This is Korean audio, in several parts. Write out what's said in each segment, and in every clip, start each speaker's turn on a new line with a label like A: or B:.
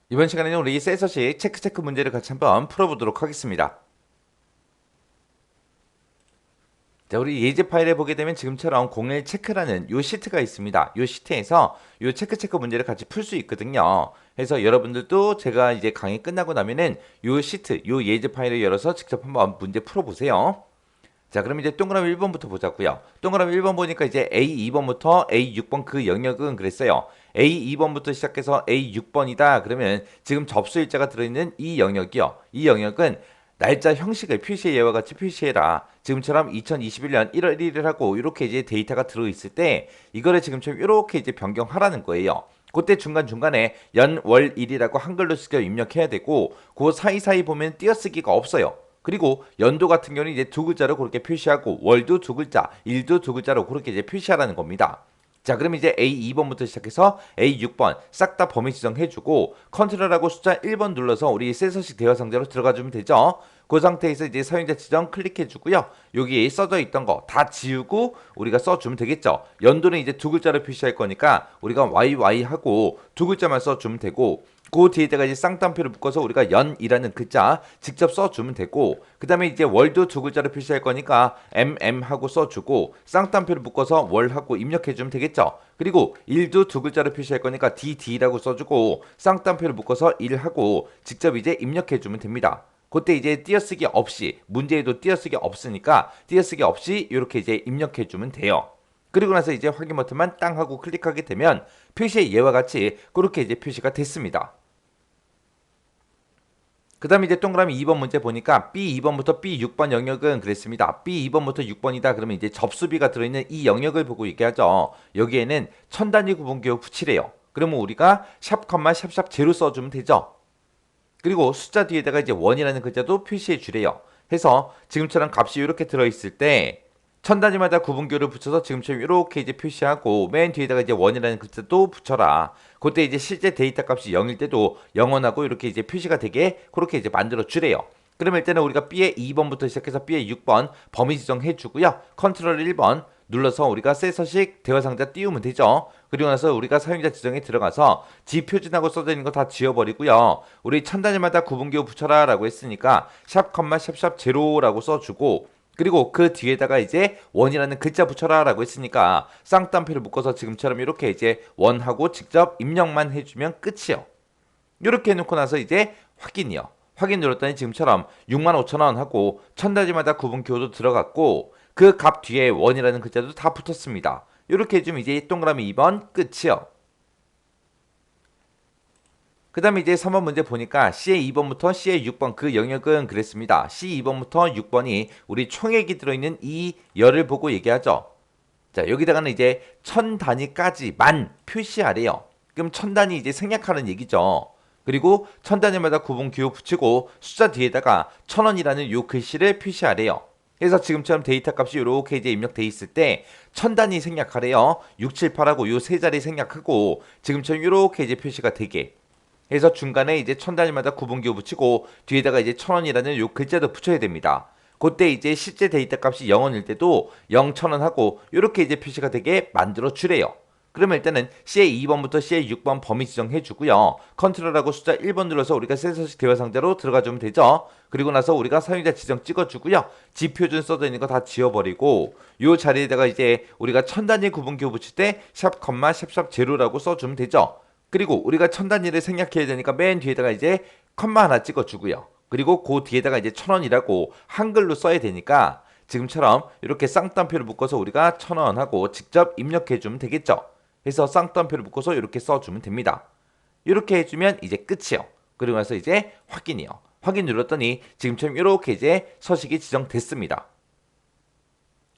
A: 이번 시간에는 우리 셀서식 체크 문제를 같이 한번 풀어보도록 하겠습니다. 자, 우리 예제 파일에 보게 되면 지금처럼 01 체크라는 요 시트가 있습니다. 요 시트에서 요 체크 문제를 같이 풀 수 있거든요. 그래서 여러분들도 제가 이제 강의 끝나고 나면은 요 시트, 요 예제 파일을 열어서 직접 한번 문제 풀어보세요. 자, 그럼 이제 동그라미 1번부터 보자고요. 동그라미 1번 보니까 이제 A2번부터 A6번 그 영역은 그랬어요. A2번부터 시작해서 A6번이다. 그러면 지금 접수일자가 들어있는 이 영역이요. 이 영역은 날짜 형식을 표시해 예와 같이 표시해라. 지금처럼 2021년 1월 1일 하고 이렇게 이제 데이터가 들어있을 때 이거를 지금처럼 이렇게 이제 변경하라는 거예요. 그때 중간중간에 연, 월, 일이라고 한글로 쓰여 입력해야 되고 그 사이사이 보면 띄어쓰기가 없어요. 그리고 연도 같은 경우는 이제 두 글자로 그렇게 표시하고 월도 두 글자, 일도 두 글자로 그렇게 이제 표시하라는 겁니다. 자, 그럼 이제 A2번부터 시작해서 A6번 싹 다 범위 지정해주고 컨트롤하고 숫자 1번 눌러서 우리 셀서식 대화 상자로 들어가주면 되죠. 그 상태에서 이제 사용자 지정 클릭해주고요. 여기 써져 있던 거 다 지우고 우리가 써주면 되겠죠. 연도는 이제 두 글자로 표시할 거니까 우리가 YY 하고 두 글자만 써주면 되고 그 뒤에다가 이제 쌍따옴표를 묶어서 우리가 연이라는 글자 직접 써주면 되고 그 다음에 이제 월도 두 글자로 표시할 거니까 MM 하고 써주고 쌍따옴표를 묶어서 월 하고 입력해주면 되겠죠. 그리고 일도 두 글자로 표시할 거니까 DD라고 써주고 쌍따옴표를 묶어서 일 하고 직접 이제 입력해주면 됩니다. 그때 이제 띄어쓰기 없이 문제에도 띄어쓰기 없으니까 띄어쓰기 없이 이렇게 이제 입력해주면 돼요. 그리고 나서 이제 확인 버튼만 땅 하고 클릭하게 되면 표시의 예와 같이 그렇게 이제 표시가 됐습니다. 그 다음에 이제 동그라미 2번 문제 보니까 B2번부터 B6번 영역은 그랬습니다. B2번부터 6번이다 그러면 이제 접수비가 들어있는 이 영역을 보고 얘기하죠. 여기에는 천 단위 구분기호 붙이래요. 그러면 우리가 샵, 샵샵 제로 써주면 되죠. 그리고 숫자 뒤에다가 이제 원이라는 글자도 표시해 주래요. 해서 지금처럼 값이 이렇게 들어있을 때 천 단위마다 구분기호를 붙여서 지금처럼 이렇게 이제 표시하고 맨 뒤에다가 이제 원이라는 글자도 붙여라. 그때 이제 실제 데이터 값이 0일 때도 0원하고 이렇게 이제 표시가 되게 그렇게 이제 만들어 주래요. 그러면 일단은 우리가 B의 2번부터 시작해서 B의 6번 범위 지정해 주고요. 컨트롤 1번 눌러서 우리가 셀서식 대화 상자 띄우면 되죠. 그리고 나서 우리가 사용자 지정에 들어가서 지 표준하고 써져 있는 거 다 지워버리고요. 우리 천 단위마다 구분기호 붙여라 라고 했으니까 샵, 샵샵 제로라고 써주고 그리고 그 뒤에다가 이제 원이라는 글자 붙여라 라고 했으니까 쌍따옴표를 묶어서 지금처럼 이렇게 이제 원하고 직접 입력만 해주면 끝이요. 이렇게 해놓고 나서 이제 확인이요. 확인 눌렀더니 지금처럼 65,000원 하고 천 단위마다 구분기호도 들어갔고 그 값 뒤에 원이라는 글자도 다 붙었습니다. 이렇게 해주면 이제 동그라미 2번 끝이요. 그 다음에 이제 3번 문제 보니까 C의 2번부터 C의 6번 그 영역은 그랬습니다. C 2번부터 6번이 우리 총액이 들어있는 이 열을 보고 얘기하죠. 자, 여기다가는 이제 천 단위까지만 표시하래요. 그럼 천 단위 이제 생략하는 얘기죠. 그리고 천 단위마다 구분 기호 붙이고 숫자 뒤에다가 1,000원이라는 요 글씨를 표시하래요. 그래서 지금처럼 데이터 값이 이렇게 이제 입력돼 있을 때 천 단위 생략하래요. 6, 7, 8하고 요 세 자리 생략하고 지금처럼 이렇게 이제 표시가 되게. 그래서 중간에 이제 천 단위마다 구분기호 붙이고 뒤에다가 이제 1,000원이라는 요 글자도 붙여야 됩니다. 그때 이제 실제 데이터 값이 0원일 때도 0,000원 하고 이렇게 이제 표시가 되게 만들어 주래요. 그러면 일단은 C의 2번부터 C의 6번 범위 지정해 주고요. 컨트롤하고 숫자 1번 눌러서 우리가 셀서식 대화 상자로 들어가 주면 되죠. 그리고 나서 우리가 사용자 지정 찍어 주고요. 지 표준 써져 있는 거 다 지워버리고 요 자리에다가 이제 우리가 천 단위 구분기호 붙일 때 샵, 샵샵 제로라고 써주면 되죠. 그리고 우리가 천 단위를 생략해야 되니까 맨 뒤에다가 이제 컴마 하나 찍어 주고요. 그리고 그 뒤에다가 이제 1,000원이라고 한글로 써야 되니까 지금처럼 이렇게 쌍따옴표를 묶어서 우리가 1,000원 하고 직접 입력해 주면 되겠죠. 그래서 쌍따옴표를 묶어서 이렇게 써주면 됩니다. 이렇게 해주면 이제 끝이요. 그리고 나서 이제 확인이요. 확인 눌렀더니 지금처럼 이렇게 이제 서식이 지정됐습니다.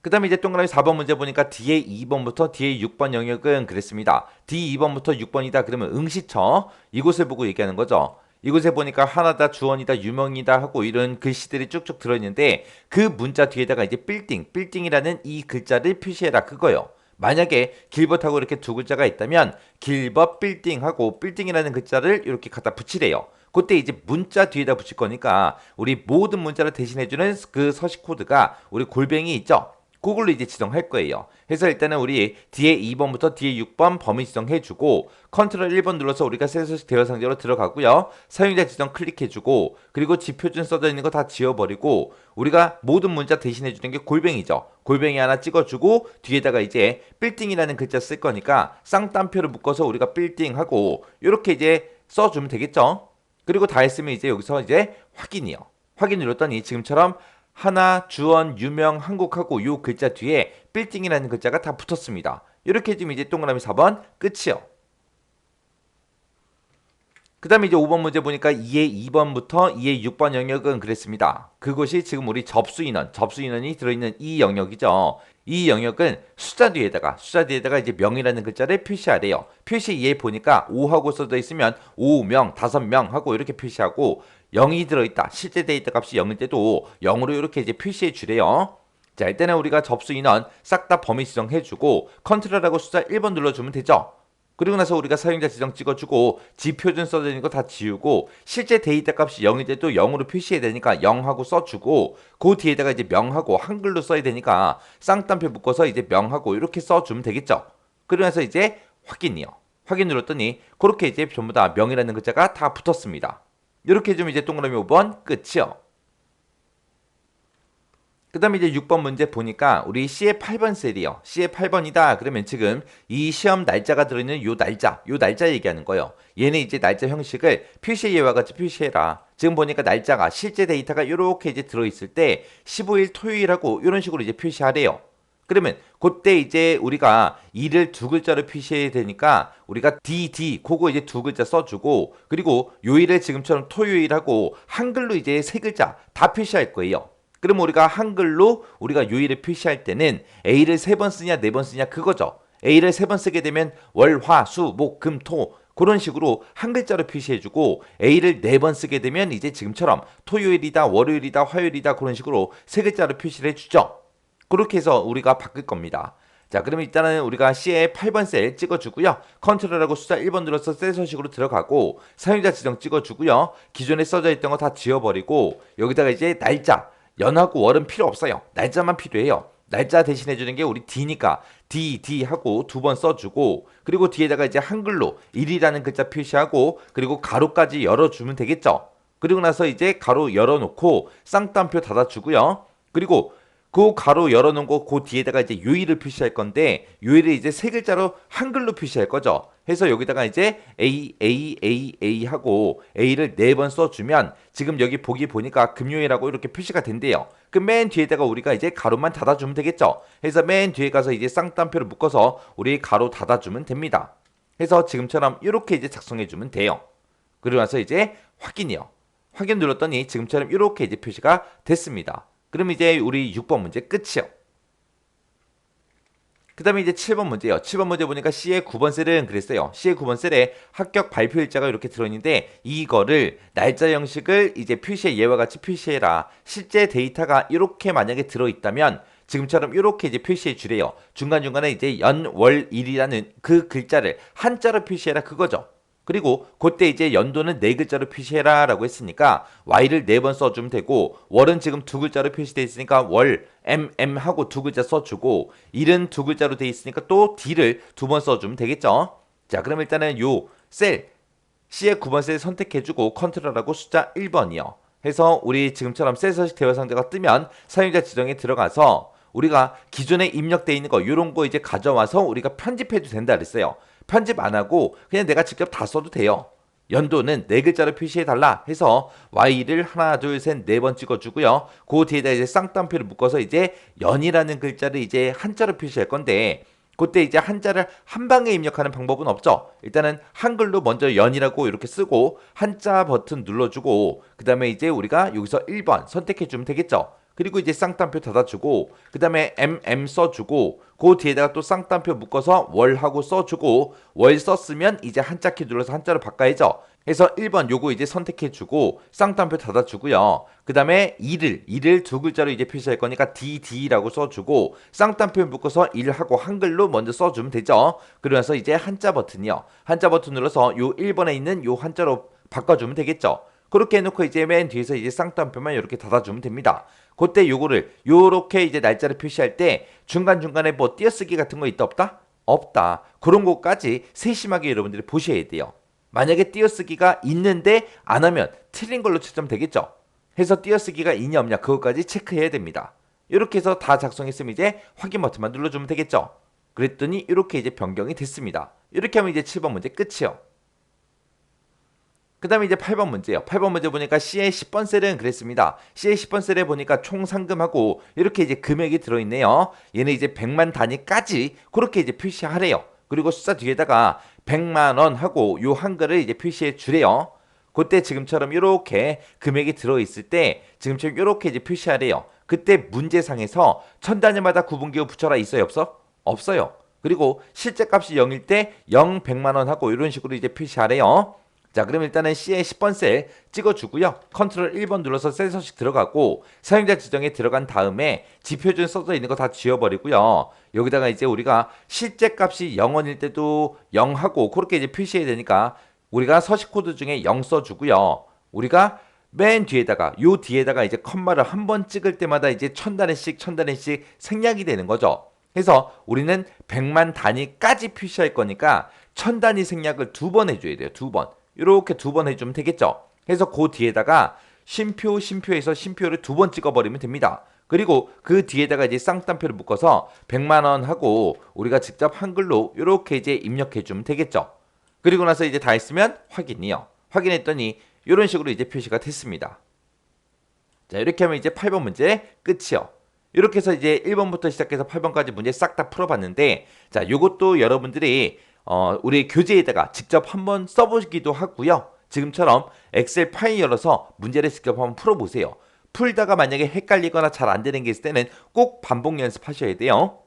A: 그 다음에 이제 동그라미 4번 문제 보니까 D의 2번부터 D의 6번 영역은 그랬습니다. D 2번부터 6번이다 그러면 응시처 이곳을 보고 얘기하는 거죠. 이곳에 보니까 하나다, 주원이다, 유명이다 하고 이런 글씨들이 쭉쭉 들어있는데 그 문자 뒤에다가 이제 빌딩이라는 이 글자를 표시해라 그거요. 만약에 길벗하고 이렇게 두 글자가 있다면 길벗 빌딩하고 빌딩이라는 글자를 이렇게 갖다 붙이래요. 그때 이제 문자 뒤에다 붙일 거니까 우리 모든 문자를 대신해주는 그 서식 코드가 우리 골뱅이 있죠. 그걸로 이제 지정할 거예요. 그래서 일단은 우리 뒤에 2번부터 뒤에 6번 범위 지정해주고 컨트롤 1번 눌러서 우리가 셀서식 대화 상자로 들어가고요. 사용자 지정 클릭해주고 그리고 지표준 써져 있는 거 다 지워버리고 우리가 모든 문자 대신해주는 게 골뱅이죠. 골뱅이 하나 찍어주고 뒤에다가 이제 빌딩이라는 글자 쓸 거니까 쌍따옴표를 묶어서 우리가 빌딩하고 이렇게 이제 써주면 되겠죠. 그리고 다 했으면 이제 여기서 이제 확인이요. 확인 눌렀더니 지금처럼 하나, 주원, 유명, 한국하고 요 글자 뒤에 빌딩이라는 글자가 다 붙었습니다. 이렇게 해주면 이제 동그라미 4번 끝이요. 그 다음에 이제 5번 문제 보니까 2의 2번부터 2의 6번 영역은 그랬습니다. 그것이 지금 우리 접수인원이 들어있는 이 영역이죠. 이 영역은 숫자 뒤에다가 이제 명이라는 글자를 표시하래요. 표시 2에 보니까 5하고 써져 있으면 5명, 5명 하고 이렇게 표시하고 0이 들어있다. 실제 데이터 값이 0일 때도 0으로 이렇게 이제 표시해 주래요. 자, 일단은 우리가 접수인원 싹 다 범위 지정해주고 컨트롤하고 숫자 1번 눌러주면 되죠. 그리고 나서 우리가 사용자 지정 찍어주고 지표준 써져 있는 거 다 지우고 실제 데이터 값이 0일 때도 0으로 표시해야 되니까 0하고 써주고 그 뒤에다가 이제 명하고 한글로 써야 되니까 쌍따옴표 묶어서 이제 명하고 이렇게 써주면 되겠죠. 그러고 나서 이제 확인이요. 확인 눌렀더니 그렇게 이제 전부 다 명이라는 글자가 다 붙었습니다. 이렇게 해주면 이제 동그라미 5번 끝이요. 그 다음에 이제 6번 문제 보니까 우리 C의 8번 셀이요. C의 8번이다. 그러면 지금 이 시험 날짜가 들어있는 요 날짜 얘기하는 거예요. 얘는 이제 날짜 형식을 표시 예와 같이 표시해라. 지금 보니까 날짜가 실제 데이터가 이렇게 이제 들어있을 때 15일 토요일하고 이런 식으로 이제 표시하래요. 그러면 그때 이제 우리가 일을 두 글자로 표시해야 되니까 우리가 DD 그거 이제 두 글자 써주고 그리고 요일을 지금처럼 토요일하고 한글로 이제 세 글자 다 표시할 거예요. 그럼 우리가 한글로 우리가 요일을 표시할 때는 A를 3번 쓰냐 4번 쓰냐 그거죠. A를 3번 쓰게 되면 월, 화, 수, 목, 금, 토 그런 식으로 한 글자로 표시해주고 A를 4번 쓰게 되면 이제 지금처럼 토요일이다, 월요일이다, 화요일이다 그런 식으로 세 글자로 표시를 해주죠. 그렇게 해서 우리가 바꿀 겁니다. 자, 그러면 일단은 우리가 C의 8번 셀 찍어주고요. 컨트롤하고 숫자 1번 눌러서 셀 서식으로 들어가고 사용자 지정 찍어주고요. 기존에 써져 있던 거 다 지워버리고 여기다가 이제 날짜 연하고 월은 필요 없어요. 날짜만 필요해요. 날짜 대신해 주는 게 우리 D니까 D 하고 두 번 써주고 그리고 뒤에다가 이제 한글로 1이라는 글자 표시하고 그리고 가로까지 열어주면 되겠죠. 그리고 나서 이제 가로 열어놓고 쌍따옴표 닫아주고요. 그리고 그 가로 열어놓은 거 그 뒤에다가 이제 요일을 표시할 건데 요일을 이제 세 글자로 한글로 표시할 거죠. 해서 여기다가 이제 A 하고 A를 4번 써주면 지금 여기 보기 보니까 금요일하고 이렇게 표시가 된대요. 그 맨 뒤에다가 우리가 이제 가로만 닫아주면 되겠죠. 해서 맨 뒤에 가서 이제 쌍따옴표를 묶어서 우리 가로 닫아주면 됩니다. 해서 지금처럼 이렇게 이제 작성해주면 돼요. 그리고 나서 이제 확인이요. 확인 눌렀더니 지금처럼 이렇게 이제 표시가 됐습니다. 그럼 이제 우리 6번 문제 끝이요. 그 다음에 이제 7번 문제요. 7번 문제 보니까 C의 9번 셀은 그랬어요. C의 9번 셀에 합격 발표 일자가 이렇게 들어있는데 이거를 날짜 형식을 이제 표시해 얘와 같이 표시해라. 실제 데이터가 이렇게 만약에 들어있다면 지금처럼 이렇게 이제 표시해 주래요. 중간중간에 이제 연, 월, 일이라는 그 글자를 한자로 표시해라 그거죠. 그리고 그때 이제 연도는 4글자로 표시해라 라고 했으니까 Y를 4번 써주면 되고 월은 지금 2글자로 표시되어 있으니까 월 MM 하고 2글자 써주고 일은 2글자로 되어 있으니까 또 D를 2번 써주면 되겠죠. 자, 그럼 일단은 요 셀 C의 9번 셀 선택해주고 컨트롤하고 숫자 1번이요. 해서 우리 지금처럼 셀 서식 대화 상자가 뜨면 사용자 지정에 들어가서 우리가 기존에 입력되어 있는 거 이런 거 이제 가져와서 우리가 편집해도 된다 그랬어요. 편집 안 하고 그냥 내가 직접 다 써도 돼요. 연도는 4글자로 표시해달라 해서 Y를 하나, 둘, 셋, 4번 찍어주고요. 그 뒤에다 이제 쌍따옴표를 묶어서 이제 연이라는 글자를 이제 한자로 표시할 건데 그때 이제 한자를 한 방에 입력하는 방법은 없죠. 일단은 한글로 먼저 연이라고 이렇게 쓰고 한자 버튼 눌러주고 그 다음에 이제 우리가 여기서 1번 선택해주면 되겠죠. 그리고 이제 쌍따옴표 닫아주고 그 다음에 MM 써주고 그 뒤에다가 또 쌍따옴표 묶어서 월하고 써주고 월 썼으면 이제 한자 키 눌러서 한자로 바꿔야죠. 해서 1번 요거 이제 선택해주고 쌍따옴표 닫아주고요. 그 다음에 일을 2글자로 이제 표시할 거니까 DD라고 써주고 쌍따옴표 묶어서 일하고 한글로 먼저 써주면 되죠. 그러면서 이제 한자 버튼이요. 한자 버튼 눌러서 요 1번에 있는 요 한자로 바꿔주면 되겠죠. 그렇게 해놓고 이제 맨 뒤에서 이제 쌍따옴표만 이렇게 닫아주면 됩니다. 그때 요거를 요렇게 이제 날짜를 표시할 때 중간중간에 뭐 띄어쓰기 같은 거 있다 없다? 없다. 그런 것까지 세심하게 여러분들이 보셔야 돼요. 만약에 띄어쓰기가 있는데 안 하면 틀린 걸로 채점되겠죠. 해서 띄어쓰기가 있냐 없냐 그것까지 체크해야 됩니다. 이렇게 해서 다 작성했으면 이제 확인 버튼만 눌러주면 되겠죠. 그랬더니 이렇게 이제 변경이 됐습니다. 이렇게 하면 이제 7번 문제 끝이요. 그 다음에 이제 8번 문제요. 8번 문제 보니까 C의 10번 셀은 그랬습니다. C의 10번 셀에 보니까 총 상금하고 이렇게 이제 금액이 들어있네요. 얘는 이제 100만 단위까지 그렇게 이제 표시하래요. 그리고 숫자 뒤에다가 100만 원 하고 요 한글을 이제 표시해 주래요. 그때 지금처럼 이렇게 금액이 들어있을 때 지금처럼 이렇게 이제 표시하래요. 그때 문제상에서 천 단위마다 구분기호 붙여라 있어요 없어? 없어요. 그리고 실제 값이 0일 때 0, 100만 원 하고 이런 식으로 이제 표시하래요. 자, 그럼 일단은 C의 10번 셀 찍어주고요. 컨트롤 1번 눌러서 셀 서식 들어가고 사용자 지정에 들어간 다음에 지표준 써져 있는 거 다 지워버리고요. 여기다가 이제 우리가 실제 값이 0원일 때도 0하고 그렇게 이제 표시해야 되니까 우리가 서식 코드 중에 0 써주고요. 우리가 맨 뒤에다가 요 뒤에다가 이제 컴마를 한 번 찍을 때마다 이제 1000단위씩 생략이 되는 거죠. 그래서 우리는 100만 단위까지 표시할 거니까 1000단위 생략을 2번 해줘야 돼요. 2번. 이렇게 2번 해주면 되겠죠. 그래서 그 뒤에다가 쉼표에서 쉼표를 2번 찍어버리면 됩니다. 그리고 그 뒤에다가 이제 쌍따옴표를 묶어서 100만 원 하고 우리가 직접 한글로 이렇게 이제 입력해주면 되겠죠. 그리고 나서 이제 다 했으면 확인이요. 확인했더니 이런 식으로 이제 표시가 됐습니다. 자, 이렇게 하면 이제 8번 문제 끝이요. 이렇게 해서 이제 1번부터 시작해서 8번까지 문제 싹 다 풀어봤는데, 자, 요것도 여러분들이 우리 교재에다가 직접 한번 써보기도 하고요. 지금처럼 엑셀 파일 열어서 문제를 직접 한번 풀어보세요. 풀다가 만약에 헷갈리거나 잘 안 되는 게 있을 때는 꼭 반복 연습하셔야 돼요.